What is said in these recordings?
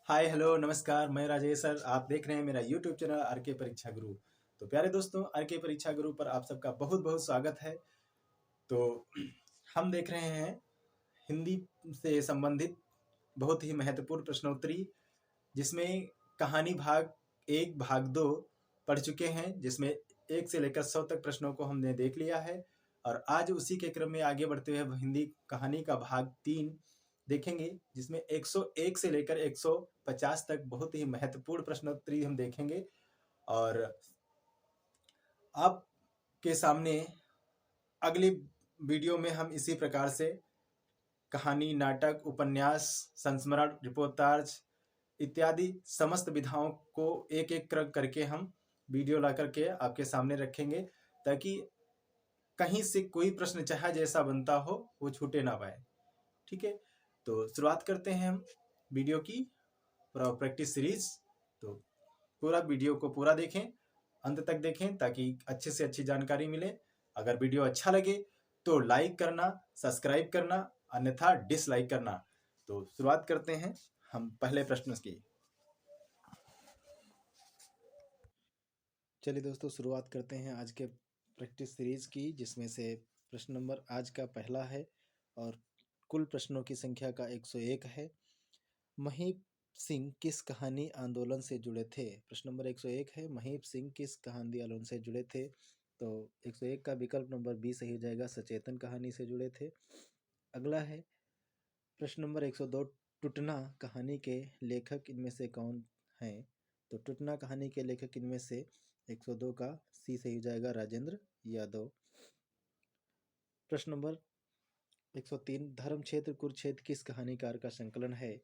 Hi hello नमस्कार, मैं Rajesh sir. आप देख रहे हैं मेरा यूट्यूब चैनल आर के परीक्षा गुरु। तो प्यारे दोस्तों, आर के परीक्षा गुरु पर आप सबका बहुत बहुत स्वागत है। तो हम देख रहे हैं हिंदी से संबंधित बहुत ही महत्वपूर्ण प्रश्नोत्तरी, जिसमें कहानी भाग 1 भाग 2 पढ़ चुके हैं, जिसमें 1 से लेकर 100 तक प्रश्नों को हमने देख लिया है। और आज उसी के क्रम में आगे बढ़ते हुए हिंदी कहानी का भाग 3 देखेंगे, जिसमें 101 से लेकर 150 तक बहुत ही महत्वपूर्ण प्रश्नोत्तरी हम देखेंगे। और आपके सामने अगली वीडियो में हम इसी प्रकार से कहानी, नाटक, उपन्यास, संस्मरण, रिपोर्टाज इत्यादि समस्त विधाओं को एक एक करके हम वीडियो ला करके आपके सामने रखेंगे, ताकि कहीं से कोई प्रश्न चाहे जैसा बनता हो वो छूटे ना पाए। ठीक है, तो शुरुआत करते हैं हम वीडियो की प्रैक्टिस सीरीज। तो पूरा वीडियो को पूरा देखें, अंत तक देखें, ताकि अच्छे से अच्छी जानकारी मिले। अगर वीडियो अच्छा लगे तो लाइक करना, सब्सक्राइब करना, अन्यथा डिसलाइक करना। तो शुरुआत करते हैं हम पहले प्रश्न की। चलिए दोस्तों, शुरुआत करते हैं आज के प्रैक्टिस सीरीज की, जिसमें से प्रश्न नंबर आज का पहला है और कुल प्रश्नों की संख्या का 101 है। महीप सिंह किस कहानी आंदोलन से जुड़े थे? प्रश्न नंबर 101 है, महीप सिंह किस कहानी आंदोलन से जुड़े थे? तो 101 का विकल्प नंबर बी सही हो जाएगा, सचेतन कहानी से जुड़े थे। अगला है प्रश्न नंबर 102, टुटना कहानी के लेखक इनमें से कौन है? तो टुटना कहानी के लेखक इनमें से 102 का सी सही हो जाएगा, राजेंद्र यादव। प्रश्न नंबर 103, धर्म क्षेत्र कुरुक्षेत्र किस कहानीकार का संकलन है?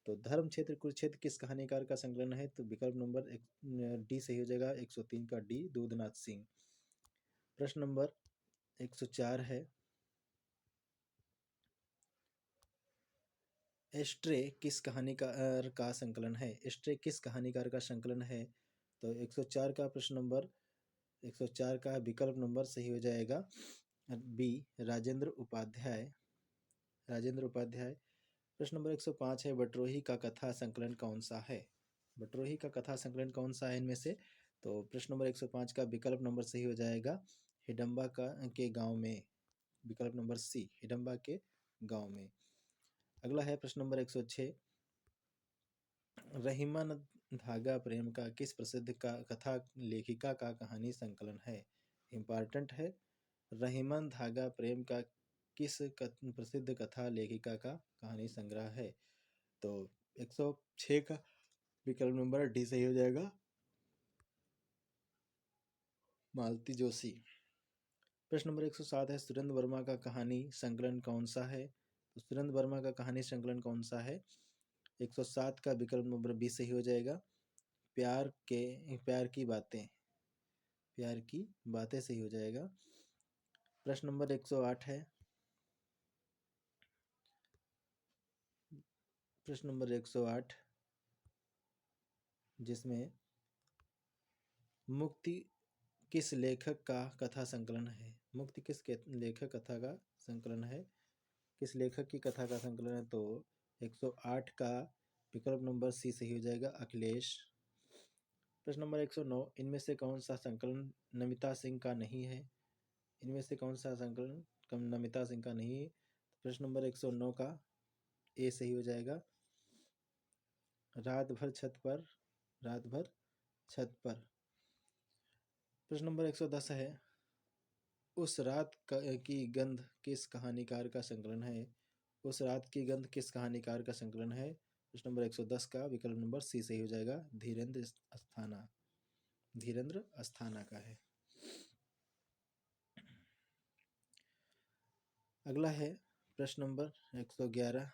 तो धर्म क्षेत्र कुरुक्षेत्र किस कहानीकार का संकलन है? तो विकल्प नंबर डी सही हो जाएगा, 103 का डी, दूधनाथ सिंह। प्रश्न नंबर 104 है, एस्ट्रे किस कहानीकार का संकलन है? एस्ट्रे किस कहानीकार का संकलन है? तो 104 का प्रश्न नंबर 104 का विकल्प नंबर सही हो जाएगा बी, राजेंद्र उपाध्याय। राजेंद्र उपाध्याय। प्रश्न नंबर 105 है, बटरोही का कथा संकलन कौन सा है? बटरोही का कथा संकलन कौन सा है इनमें से? तो प्रश्न नंबर 105 का विकल्प नंबर सही हो जाएगा, हिडम्बा के गांव में। विकल्प नंबर सी, हिडम्बा के गांव में। अगला है प्रश्न नंबर 106, रहीमन धागा प्रेम का किस प्रसिद्ध का कथा लेखिका का कहानी संकलन है? इम्पॉर्टेंट है, रहीमन धागा प्रेम का किस प्रसिद्ध कथा लेखिका का कहानी संग्रह है? तो 106 का विकल्प नंबर डी सही हो जाएगा, मालती जोशी। प्रश्न नंबर 107 है, सुरेंद्र वर्मा का कहानी संकलन कौन सा है? तो सुरेंद्र वर्मा का कहानी संकलन कौन सा है? 107 का विकल्प नंबर बी सही हो जाएगा, प्यार की बातें। प्यार की बातें सही हो जाएगा। प्रश्न नंबर 108 है, प्रश्न नंबर 108 जिसमें मुक्ति किस लेखक का कथा संकलन है? मुक्ति किस लेखक कथा का संकलन है? किस लेखक की कथा का संकलन है? तो 108 का विकल्प नंबर सी सही हो जाएगा, अखिलेश। प्रश्न नंबर 109, इनमें से कौन सा संकलन नमिता सिंह का नहीं है? इनमें से कौन सा संकलन नमिता सिंह का नहीं है? प्रश्न नंबर 109 का ए सही हो जाएगा, रात भर छत पर। रात भर छत पर। प्रश्न नंबर 110 है, उस रात की गंध किस कहानीकार का संकलन है? उस रात की गंध किस कहानीकार का संकलन है? प्रश्न नंबर 110 का विकल्प नंबर सी सही हो जाएगा, धीरेन्द्र अस्थाना। धीरेन्द्र अस्थाना का है। अगला है प्रश्न नंबर 111।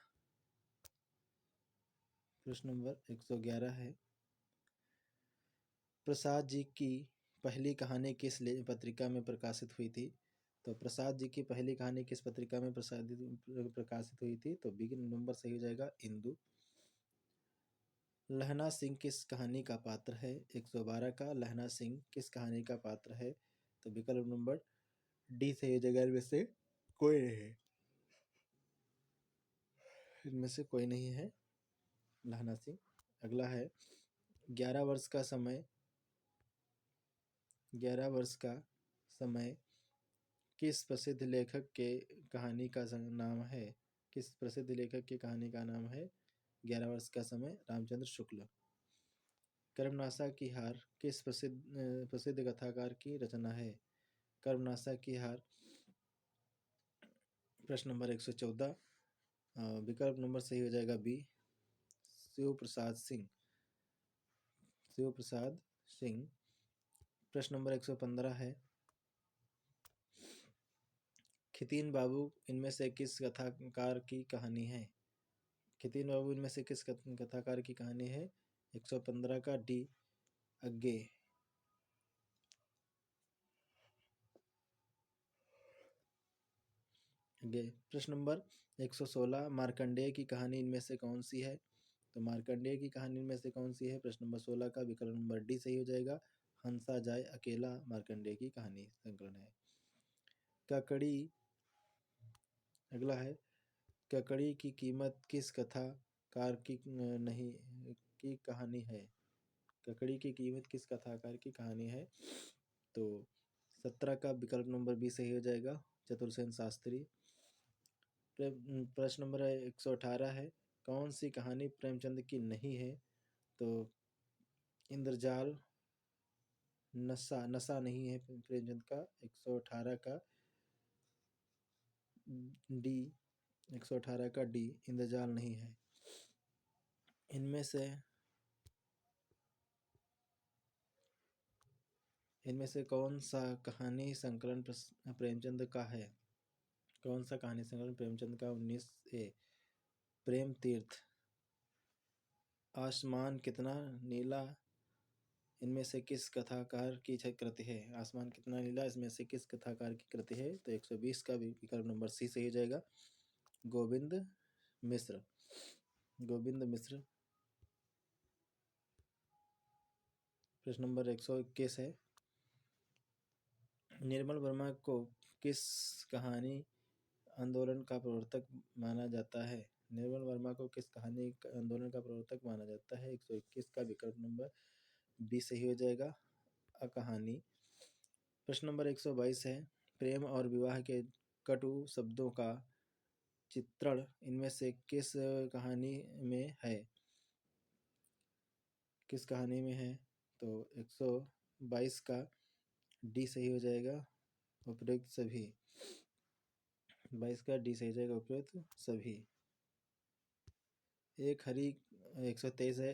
प्रश्न नंबर 111 है, प्रसाद जी की पहली कहानी किस पत्रिका में प्रकाशित हुई थी? तो प्रसाद जी की पहली कहानी किस पत्रिका में प्रकाशित हुई थी? तो बी नंबर सही हो जाएगा, इंदु। लहना सिंह किस कहानी का पात्र है? 112 का लहना सिंह किस कहानी का पात्र है? तो विकल्प नंबर डी सही हो जाएगा, इनमें से कोई नहीं है। इनमें से कोई नहीं है लहना सिंह। अगला है 11 वर्ष का समय 11 वर्ष का समय किस प्रसिद्ध लेखक के कहानी का नाम है? किस प्रसिद्ध लेखक की कहानी का नाम है 11 वर्ष का समय? रामचंद्र शुक्ल। कर्मनाशा की हार किस प्रसिद्ध कथाकार की रचना है? कर्मनाशा की हार। प्रश्न नंबर 114, विकल्प नंबर सही हो जाएगा बी, शिव प्रसाद सिंह। शिव प्रसाद सिंह। प्रश्न नंबर 115 है, खितीन बाबू इनमें से किस कथाकार की कहानी है? खितीन बाबू इनमें से किस कथाकार की कहानी है? 115 का डी, अग्गे। प्रश्न नंबर 116, मार्कंडेय की कहानी इनमें से कौन सी है? तो मार्कंडेय की कहानी में से कौन सी है? प्रश्न नंबर 16 का विकल्प नंबर डी सही हो जाएगा, हंसा जाए अकेला मार्कंडेय की कहानी संकलन है। ककड़ी। अगला है, ककड़ी की कीमत किस कथाकार की नहीं की कहानी है? ककड़ी की कीमत किस कथाकार की कहानी है? तो 17 का विकल्प नंबर बी सही हो जाएगा, चतुर्सेन शास्त्री। प्रश्न नंबर 118 है, कौन सी कहानी प्रेमचंद की नहीं है? तो इंद्रजाल। नशा नहीं है प्रेमचंद का। 118 का डी, 118 का डी, इंद्रजाल नहीं है। इनमें से कौन सा कहानी संकलन प्रेमचंद का है? कौन सा कहानी संकलन प्रेमचंद का? 19 प्रेम तीर्थ। आसमान कितना नीला इनमें से किस कथाकार की कृति है? आसमान कितना नीला इसमें से किस कथाकार की कृति है? तो 120 का विकल्प नंबर सी सही हो जाएगा, गोविंद मिश्र। गोविंद मिश्र। प्रश्न नंबर 121 है, निर्मल वर्मा को किस कहानी आंदोलन का प्रवर्तक माना जाता है? निर्मल वर्मा को किस कहानी आंदोलन का प्रवर्तक माना जाता है? 121 का विकल्प नंबर बी सही हो जाएगा, अकहानी। प्रश्न नंबर 122 है, प्रेम और विवाह के कटु शब्दों का चित्रण इनमें से किस कहानी में है? किस कहानी में है? तो 122 का डी सही हो जाएगा, उपयुक्त सभी। 22 का डी सही हो जाएगा, उपयुक्त सभी। एक हरी 123 है,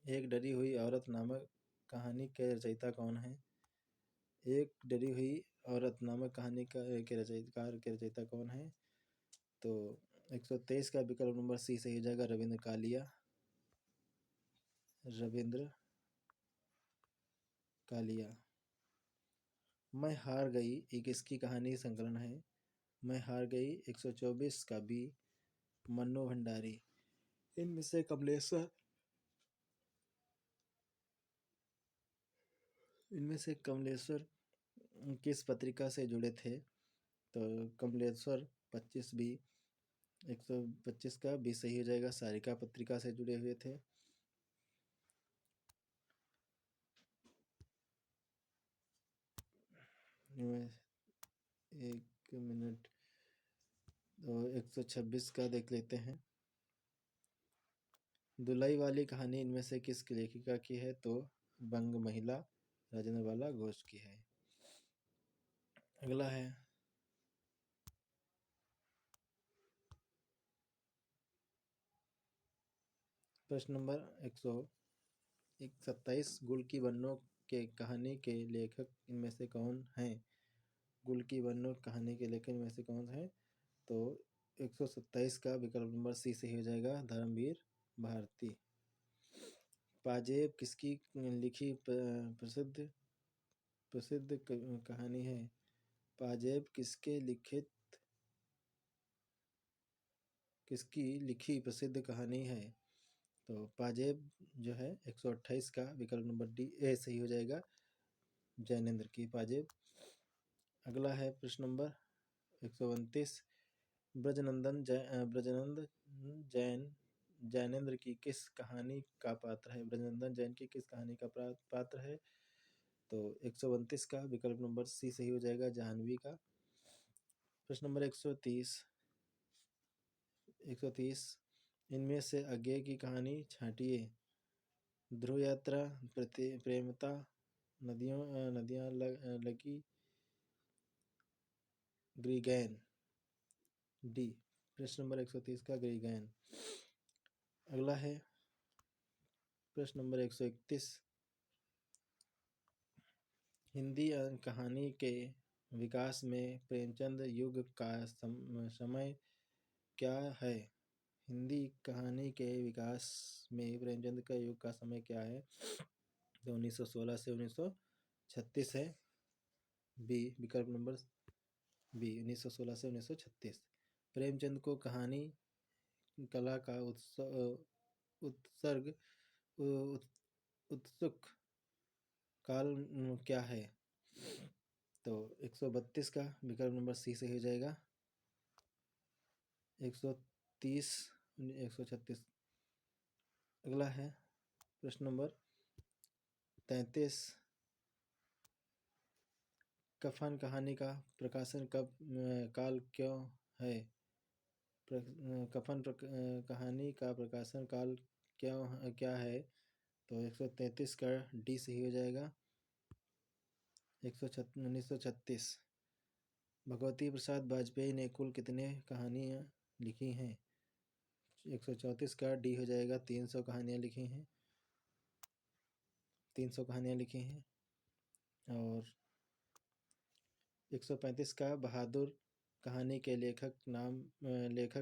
एक डरी हुई औरत नामक कहानी के रचयिता कौन है? एक डरी हुई औरत नामक कहानी के रचयिता कौन है? तो 123 का विकल्प नंबर सी सही हो जाएगा, रविंद्र कालिया। रविंद्र कालिया। मैं हार गई ये किसकी कहानी संकलन है? मैं हार गई 124 का बी, मन्नू भंडारी। इनमें से कमलेश्वर किस पत्रिका से जुड़े थे? तो कमलेश्वर 25 बी, 125 का बी सही हो जाएगा, सारिका पत्रिका से जुड़े हुए थे। एक मिनट, तो 126 का देख लेते हैं, दुलाई वाली कहानी इनमें से किस लेखिका की है? तो बंग महिला राजेंद्र बाला घोष की है। अगला है, प्रश्न नंबर 127, गुल की बन्नों के कहानी के लेखक इनमें से कौन हैं? गुल की बन्नों कहानी के लेखक इनमें से कौन है? तो 127 का विकल्प नंबर सी सही हो जाएगा, धर्मवीर भारती। पाजेब किसकी लिखी प्रसिद्ध कहानी है? पाजेब किसकी लिखी प्रसिद्ध कहानी है? तो पाजेब जो है 128 का विकल्प नंबर डी ए सही हो जाएगा, जैनेन्द्र की पाजेब। अगला है प्रश्न नंबर 129, ब्रजनंदन जैन जैनेन्द्र की किस कहानी का पात्र है? ब्रजनंदन जैन की किस कहानी का पात्र है? तो 132 का विकल्प नंबर सी सही हो जाएगा, जाह्नवी का। प्रश्न नंबर 130 इनमें से अज्ञेय की कहानी छांटिए। ध्रुव यात्रा, प्रेमता, नदियां लगी, ग्रीगैन। डी। प्रश्न नंबर 130 का ग्रीगैन। अगला है प्रश्न नंबर 131 हिंदी कहानी के विकास में प्रेमचंद युग का समय क्या है? हिंदी कहानी के विकास में प्रेमचंद का युग का समय क्या है? तो 1916 से 1936 है। बी, विकल्प नंबर बी, 1916 से 1936। प्रेमचंद को कहानी कला का उत्सर्ग उत्सुक काल क्या है? तो 132 का विकल्प नंबर सी से हो जाएगा। 130 136। अगला है प्रश्न नंबर 33 कफन कहानी का प्रकाशन कब काल क्यों है? कफन कहानी का प्रकाशन काल क्या है? तो 133 का डी सही हो जाएगा। 1936। भगवती प्रसाद वाजपेयी ने कुल कितने कहानियाँ लिखी हैं? 134 का डी हो जाएगा, 300 कहानियाँ लिखी हैं। 300 कहानियाँ लिखी हैं। और 135 का बहादुर कहानी के लेखक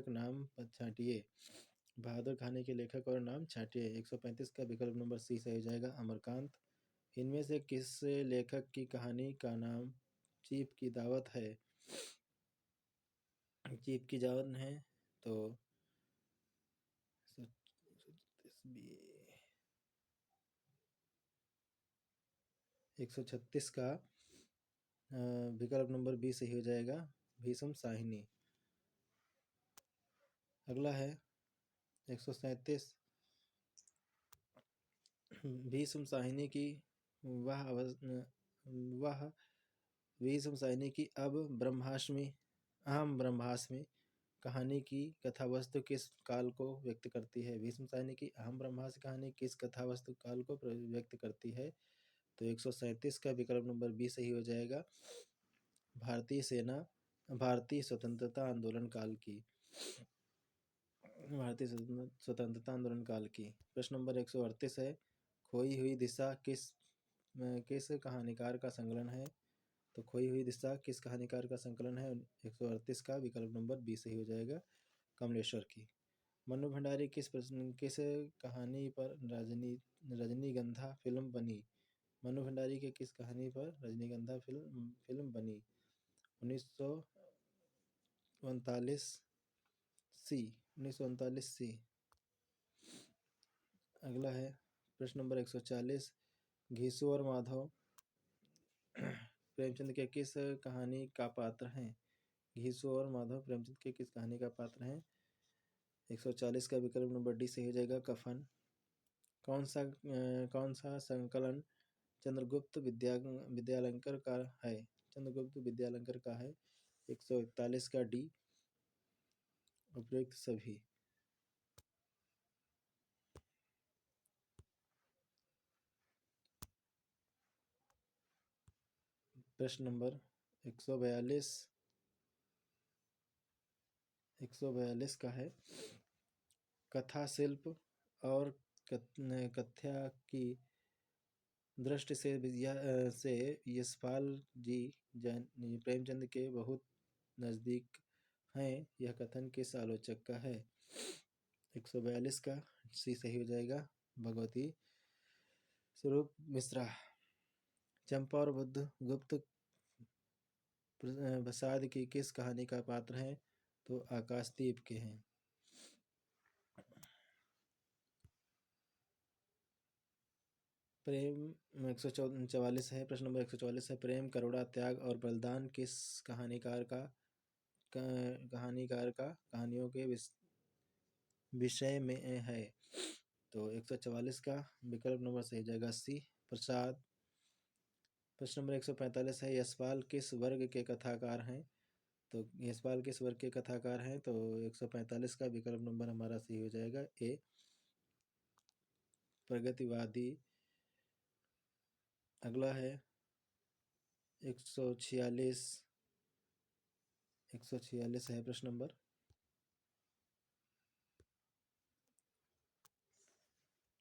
नाम छांटिए। बहादुर कहानी के लेखक और नाम छांटिए। 135 का विकल्प नंबर सी सही हो जाएगा, अमरकांत। इनमें से किस लेखक की कहानी का नाम चीफ की दावत है? चीफ की दावत है तो 136 का विकल्प नंबर बी सही हो जाएगा, भीष्म साहिनी। अगला है 137 भीष्म साहिनी की वह भीष्म साहिनी की अहम ब्रह्मास्मि कहानी की कथावस्तु किस काल को व्यक्त करती है? भीष्म साहिनी की अहम ब्रह्मास्मि कहानी किस कथावस्तु काल को व्यक्त करती है? तो 137 का विकल्प नंबर बी सही हो जाएगा, भारतीय स्वतंत्रता आंदोलन काल की। भारतीय स्वतंत्रता आंदोलन काल की। प्रश्न नंबर 138 है खोई हुई दिशा किस कहानीकार का संकलन है? तो खोई हुई दिशा किस कहानीकार का संकलन है? 138 का विकल्प नंबर बी सही हो जाएगा, कमलेश्वर की। मनु भंडारी किस कहानी पर रजनीगंधा फिल्म बनी? मनु भंडारी के किस कहानी पर रजनीगंधा फिल्म बनी? 1939 सी। 1939 सी। अगला है प्रश्न नंबर 140 घीसू और माधव प्रेमचंद के किस कहानी का पात्र हैं? घीसू और माधव प्रेमचंद के किस कहानी का पात्र हैं? 140 का विकल्प नंबर डी सही हो जाएगा, कफन। कौन सा संकलन चंद्रगुप्त विद्यालंकर का है? चंद्रगुप्त विद्यालंकर का है। 141 का डी, उपयुक्त सभी। प्रश्न नंबर 142 का है कथा शिल्प और कथ्या की दृष्टि से यशपाल जी प्रेमचंद के बहुत नज़दीक हैं, यह कथन किस आलोचक का है? 142 का सी सही हो जाएगा, भगवती स्वरूप मिश्रा। चंपा और बुद्ध गुप्त प्रसाद की किस कहानी का पात्र हैं? तो आकाशदीप के हैं। प्रेम 144 है। प्रश्न नंबर 144 है प्रेम, करुणा, त्याग और बलिदान किस कहानियों के विषय में है। तो 144 का विकल्प नंबर सही हो जाएगा सी, प्रसाद। प्रश्न नंबर 145 है, यशपाल किस वर्ग के कथाकार हैं? तो यशपाल किस वर्ग के कथाकार हैं? तो 145 का विकल्प नंबर हमारा सही हो जाएगा ए, प्रगतिवादी। अगला है 146 है प्रश्न नंबर।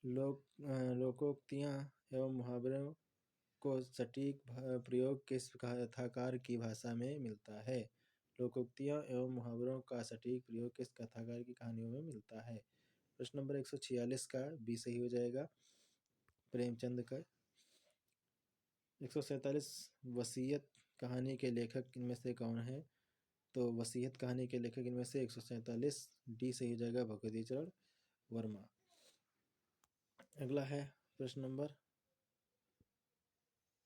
लोकोक्तियाँ एवं मुहावरों को सटीक प्रयोग किस कथाकार की भाषा में मिलता है? लोकोक्तियाँ एवं मुहावरों का सटीक प्रयोग किस कथाकार की कहानियों में मिलता है? प्रश्न नंबर 146 का बी सही हो जाएगा, प्रेमचंद का। 147 वसीयत कहानी के लेखक इनमें से कौन है? तो वसीयत कहानी के लेखक इनमें से 147 डी सही हो जाएगा, भगवती चरण वर्मा। अगला है प्रश्न नंबर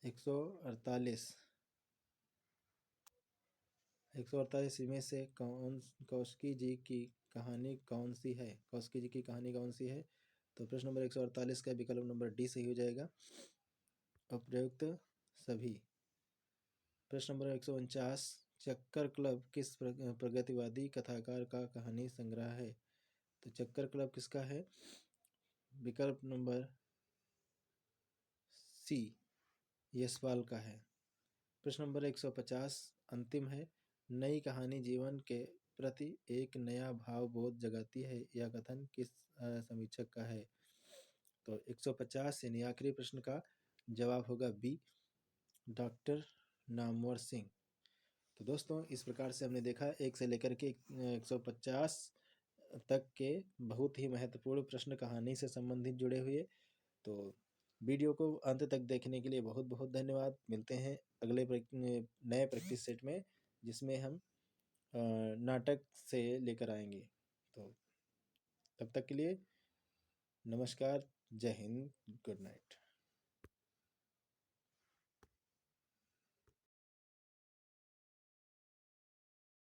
148। 148 में से कौशिकी जी की कहानी कौन सी है? कौशिकी जी की कहानी कौन सी है? तो प्रश्न नंबर 148 का विकल्प नंबर डी सही हो जाएगा, अप्रयुक्त सभी। प्रश्न नंबर 149, चक्कर क्लब किस प्रगतिवादी कथाकार का कहानी संग्रह है? तो चक्कर क्लब किसका है? विकल्प नंबर सी, यशपाल का है। प्रश्न नंबर 150 अंतिम है, नई कहानी जीवन के प्रति एक नया भाव बोध जगाती है, यह कथन किस समीक्षक का है? तो 150 यानी आखिरी प्रश्न का जवाब होगा बी, डॉक्टर नामवर सिंह। तो दोस्तों इस प्रकार से हमने देखा 1 से लेकर के 150 तक के बहुत ही महत्वपूर्ण प्रश्न कहानी से संबंधित जुड़े हुए। तो वीडियो को अंत तक देखने के लिए बहुत बहुत धन्यवाद। मिलते हैं अगले नए प्रैक्टिस सेट में, जिसमें हम नाटक से लेकर आएंगे। तो तब तक के लिए नमस्कार, जय हिंद, गुड नाइट।